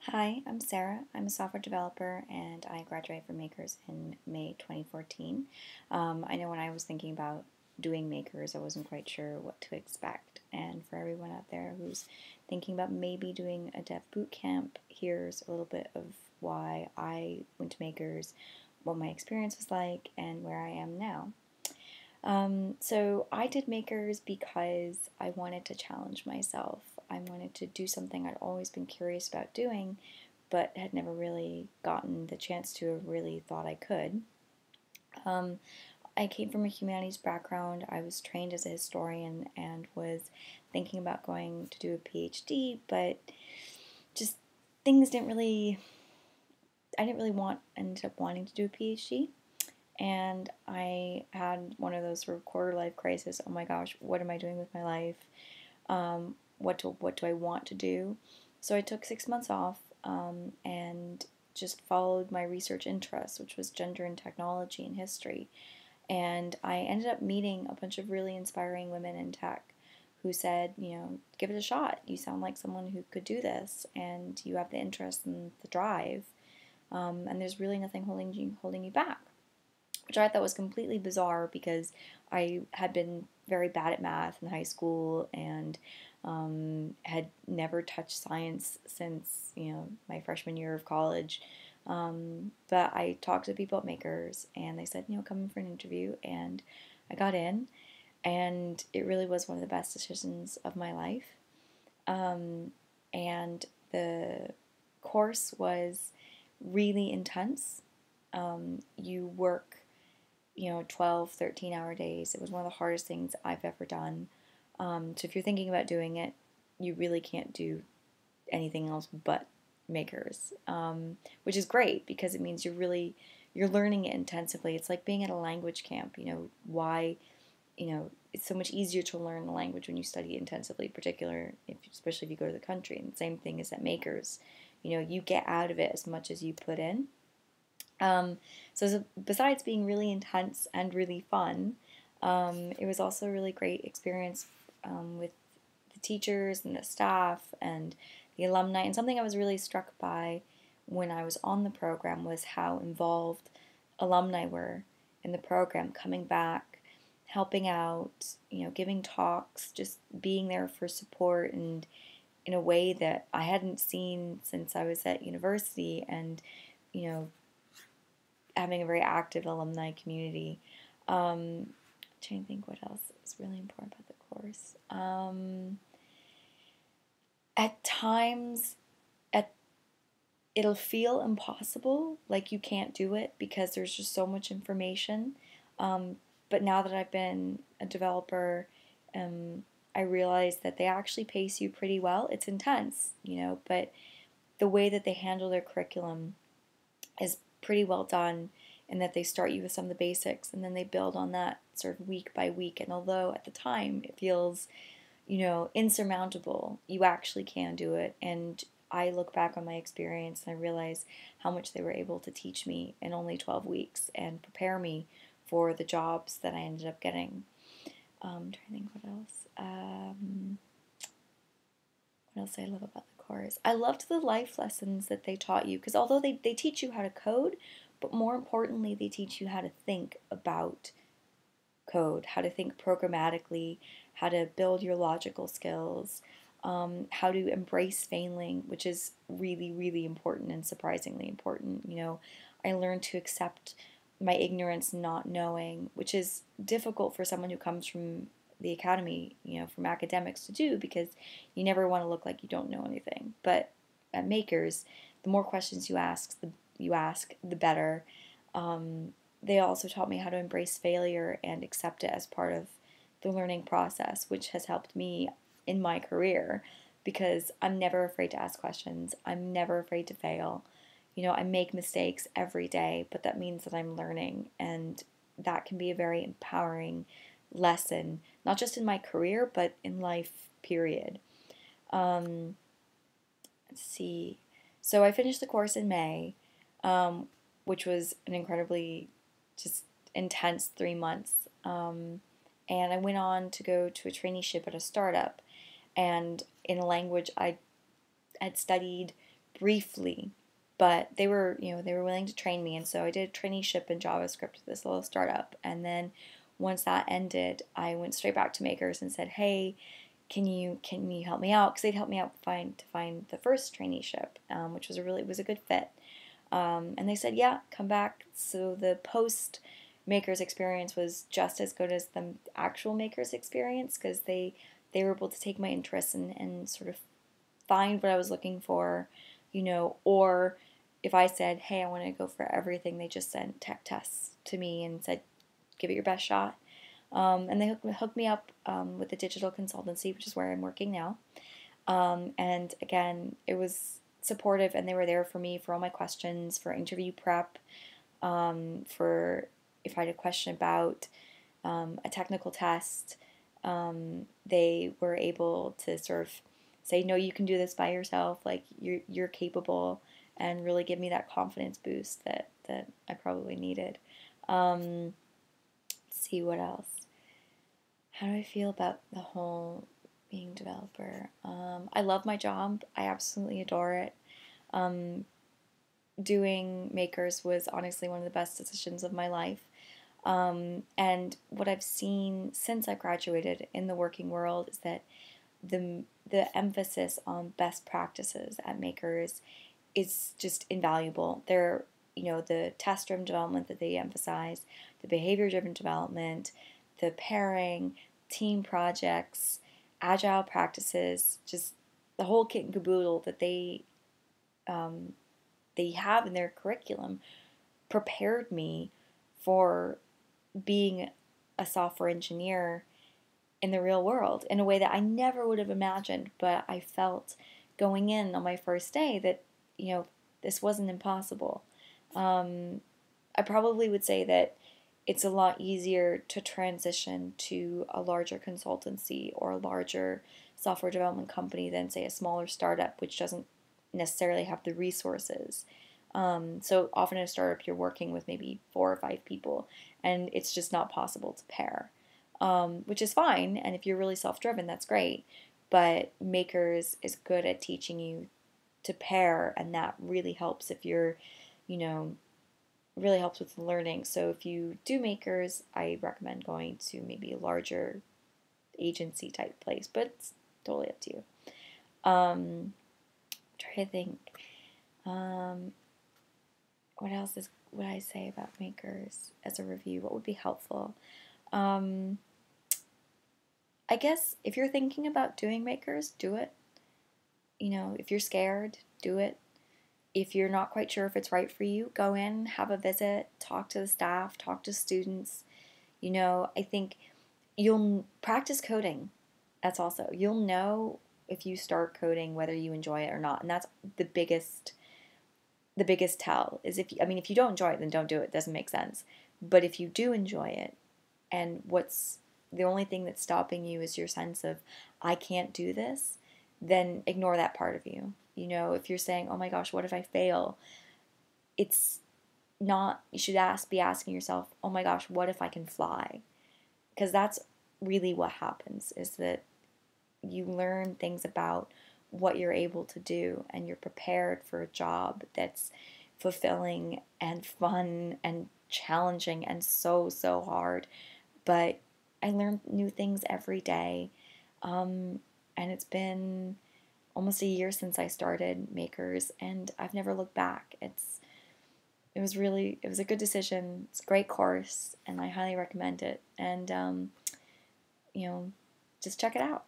Hi, I'm Sarah. I'm a software developer and I graduated from Makers in May 2014. I know when I was thinking about doing Makers, I wasn't quite sure what to expect. And for everyone out there who's thinking about maybe doing a dev boot camp, here's a little bit of why I went to Makers, what my experience was like, and where I am now. So I did Makers because I wanted to challenge myself. I wanted to do something I'd always been curious about doing, but had never really gotten the chance to or really thought I could. Um, I came from a humanities background. I was trained as a historian and was thinking about going to do a PhD, but just things didn't really, I didn't really ended up wanting to do a PhD. And I had one of those sort of quarter life crisis. Oh my gosh, what am I doing with my life? What do I want to do? So I took 6 months off and just followed my research interests, which was gender and technology and history. And I ended up meeting a bunch of really inspiring women in tech who said, give it a shot. You sound like someone who could do this, and you have the interest and the drive, and there's really nothing holding you back, which I thought was completely bizarre because I had been very bad at math in high school and had never touched science since my freshman year of college. But I talked to people at Makers and they said, come in for an interview, and I got in, and it really was one of the best decisions of my life. And the course was really intense. You work 12, 13-hour days. It was one of the hardest things I've ever done. So if you're thinking about doing it, you really can't do anything else but Makers, which is great because it means you're learning it intensively. It's like being at a language camp. Why it's so much easier to learn the language when you study it intensively, especially if you go to the country. And the same thing is at Makers. You get out of it as much as you put in. So besides being really intense and really fun, it was also a really great experience with the teachers and the staff and the alumni. And something I was really struck by when I was on the program was how involved alumni were in the program, coming back, helping out, giving talks, just being there for support and in a way that I hadn't seen since I was at university, and you know having a very active alumni community. Trying to think what else is really important about the course. At times, at it'll feel impossible, like you can't do it because there's just so much information. But now that I've been a developer, I realize that they actually pace you pretty well. It's intense, but the way that they handle their curriculum is pretty well done, and that they start you with some of the basics and then they build on that sort of week by week. And although at the time it feels, insurmountable, you actually can do it. And I look back on my experience and I realize how much they were able to teach me in only 12 weeks and prepare me for the jobs that I ended up getting. I'm trying to think what else. What else I love about the course? I loved the life lessons that they taught you, because although they teach you how to code, but more importantly, they teach you how to think about code, how to think programmatically, how to build your logical skills, how to embrace failing, which is really, really important and surprisingly important. I learned to accept my ignorance, not knowing, which is difficult for someone who comes from the academy, from academics to do, because you never want to look like you don't know anything. But at Makers, the more questions you ask, the better. They also taught me how to embrace failure and accept it as part of the learning process, which has helped me in my career because I'm never afraid to ask questions. I'm never afraid to fail. I make mistakes every day, but that means that I'm learning, and that can be a very empowering lesson, not just in my career, but in life, period. Um, let's see. So I finished the course in May, which was an incredibly just intense 3 months. And I went on to go to a traineeship at a startup, and in a language I had studied briefly, but they were, they were willing to train me. And so I did a traineeship in JavaScript at this little startup. And then once that ended, I went straight back to Makers and said, hey, can you help me out? Because they'd helped me out to find the first traineeship, which was a good fit. And they said, yeah, come back. So the post Makers experience was just as good as the actual Makers experience, because they were able to take my interests and sort of find what I was looking for, or if I said, hey, I want to go for everything, they just sent tech tests to me and said, give it your best shot. And they hooked me up with a digital consultancy, which is where I'm working now. And again, it was supportive, and they were there for me for all my questions, for interview prep, for if I had a question about a technical test. They were able to sort of say, no, you can do this by yourself, like you're capable, and really give me that confidence boost that I probably needed. Let's see what else. How do I feel about the whole being developer? I love my job. I absolutely adore it. Doing Makers was honestly one of the best decisions of my life. And what I've seen since I graduated in the working world is that the emphasis on best practices at Makers is just invaluable. The test-driven development that they emphasize, the behavior-driven development, the pairing, team projects, agile practices, just the whole kit and caboodle that they have in their curriculum prepared me for being a software engineer in the real world in a way that I never would have imagined. But I felt going in on my first day that, this wasn't impossible. I probably would say that it's a lot easier to transition to a larger consultancy or a larger software development company than, say, a smaller startup, which doesn't necessarily have the resources. So often in a startup, you're working with maybe 4 or 5 people, and it's just not possible to pair, which is fine. And if you're really self-driven, that's great. But Makers is good at teaching you to pair, and that really helps if you're, really helps with the learning. So if you do Makers, I recommend going to maybe a larger agency type place, but it's totally up to you. Try to think. What else would I say about Makers as a review? What would be helpful? I guess if you're thinking about doing Makers, do it. If you're scared, do it. If you're not quite sure if it's right for you, go in, have a visit, talk to the staff, talk to students. I think you'll practice coding. That's also, you'll know if you start coding whether you enjoy it or not. And that's the biggest tell is if you don't enjoy it, then don't do it. It doesn't make sense. But if you do enjoy it, and what's the only thing that's stopping you is your sense of, I can't do this, then ignore that part of you. If you're saying, oh my gosh, what if I fail? It's not, you should be asking yourself, oh my gosh, what if I can fly? Because that's really what happens, is that you learn things about what you're able to do, and you're prepared for a job that's fulfilling and fun and challenging and so, so hard. But I learn new things every day. And it's been almost a year since I started Makers, and I've never looked back. It was a good decision. It's a great course, and I highly recommend it. And, just check it out.